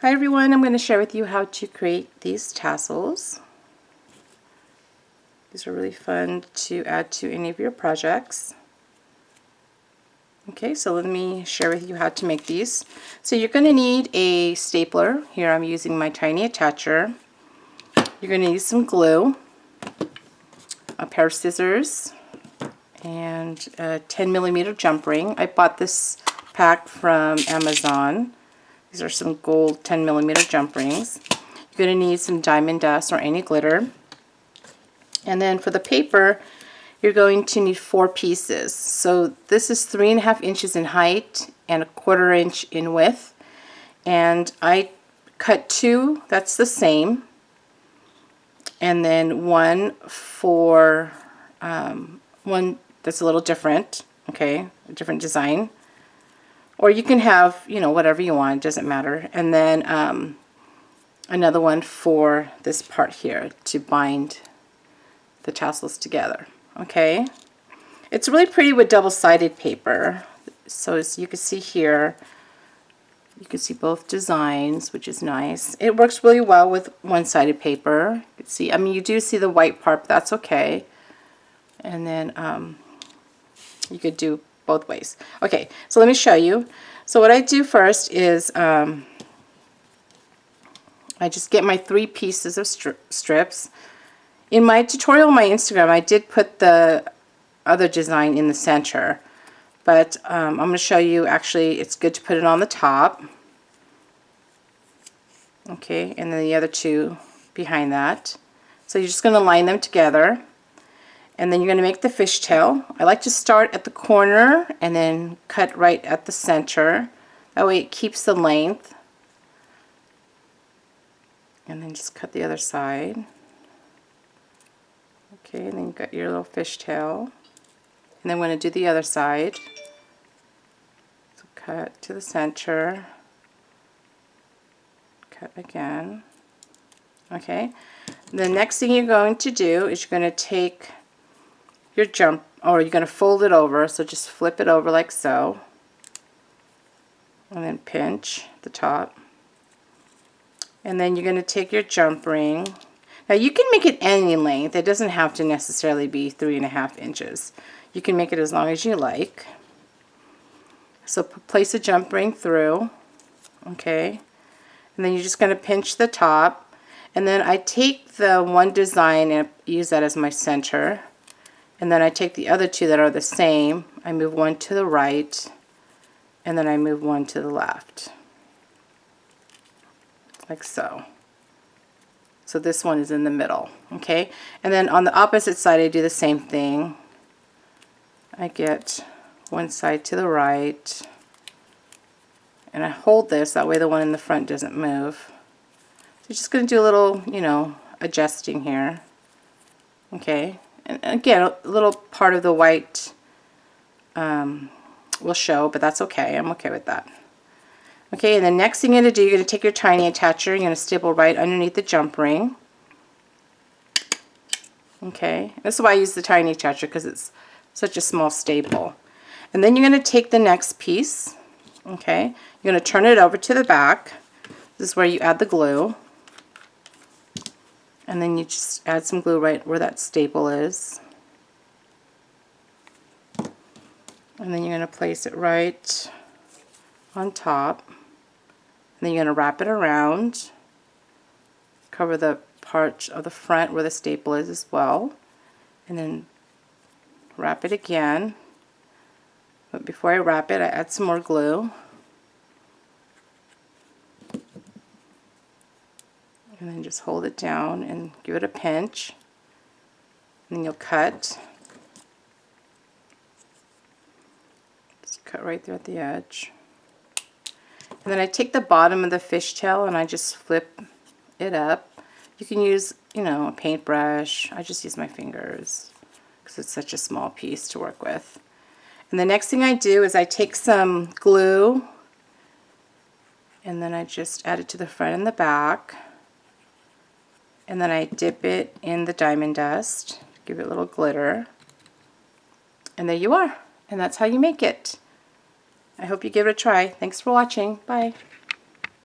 Hi everyone, I'm going to share with you how to create these tassels. These are really fun to add to any of your projects. Okay, so let me share with you how to make these. So you're going to need a stapler. Here I'm using my tiny attacher. You're going to need some glue, a pair of scissors, and a 10mm jump ring. I bought this pack from Amazon. These are some gold 10mm jump rings. You're going to need some diamond dust or any glitter. And then for the paper, you're going to need 4 pieces. So this is 3.5 inches in height and 1/4 inch in width. And I cut 2, that's the same. And then one for, one that's a little different, okay, a different design. Or you can have, you know, whatever you want, it doesn't matter. And then another one for this part here to bind the tassels together. Okay, it's really pretty with double-sided paper. So as you can see here, you can see both designs, which is nice. It works really well with one-sided paper. You can see, I mean, you do see the white part, but that's okay. And then you could do both ways. Okay, so let me show you. So what I do first is I just get my 3 pieces of strips. In my tutorial on my Instagram, I did put the other design in the center, but I'm going to show you, actually it's good to put it on the top. Okay, and then the other 2 behind that. So you're just going to line them together, and then you're going to make the fishtail. I like to start at the corner and then cut right at the center. That way it keeps the length. And then just cut the other side. Okay, and then you've got your little fishtail. And then I'm going to do the other side. So cut to the center. Cut again. Okay. The next thing you're going to do is you're going to take your you're going to fold it over. So just flip it over like so. And then pinch the top. And then you're going to take your jump ring. Now you can make it any length. It doesn't have to necessarily be 3.5 inches. You can make it as long as you like. So place a jump ring through. Okay. And then you're just going to pinch the top. And then I take the one design and use that as my center. And then I take the other 2 that are the same. I move one to the right. And then I move one to the left. Like so. So this one is in the middle, okay? And then on the opposite side I do the same thing. I get one side to the right, and I hold this, that way the one in the front doesn't move. So just going to do a little, you know, adjusting here. Okay, and again, a little part of the white will show, but that's okay. I'm okay with that. Okay, and the next thing you're going to do, you're going to take your tiny attacher, you're going to staple right underneath the jump ring. Okay, this is why I use the tiny attacher, because it's such a small staple. And then you're going to take the next piece. Okay, you're going to turn it over to the back. This is where you add the glue. And then you just add some glue right where that staple is. And then you're going to place it right on top. And then you're going to wrap it around, cover the part of the front where the staple is as well, and then wrap it again. But before I wrap it, I add some more glue. And then just hold it down and give it a pinch. And then you'll cut. Just cut right there at the edge. And then I take the bottom of the fishtail and I just flip it up. You can use, you know, a paintbrush. I just use my fingers because it's such a small piece to work with. And the next thing I do is I take some glue and then I just add it to the front and the back. And then I dip it in the diamond dust, give it a little glitter. And there you are. And that's how you make it. I hope you give it a try. Thanks for watching. Bye.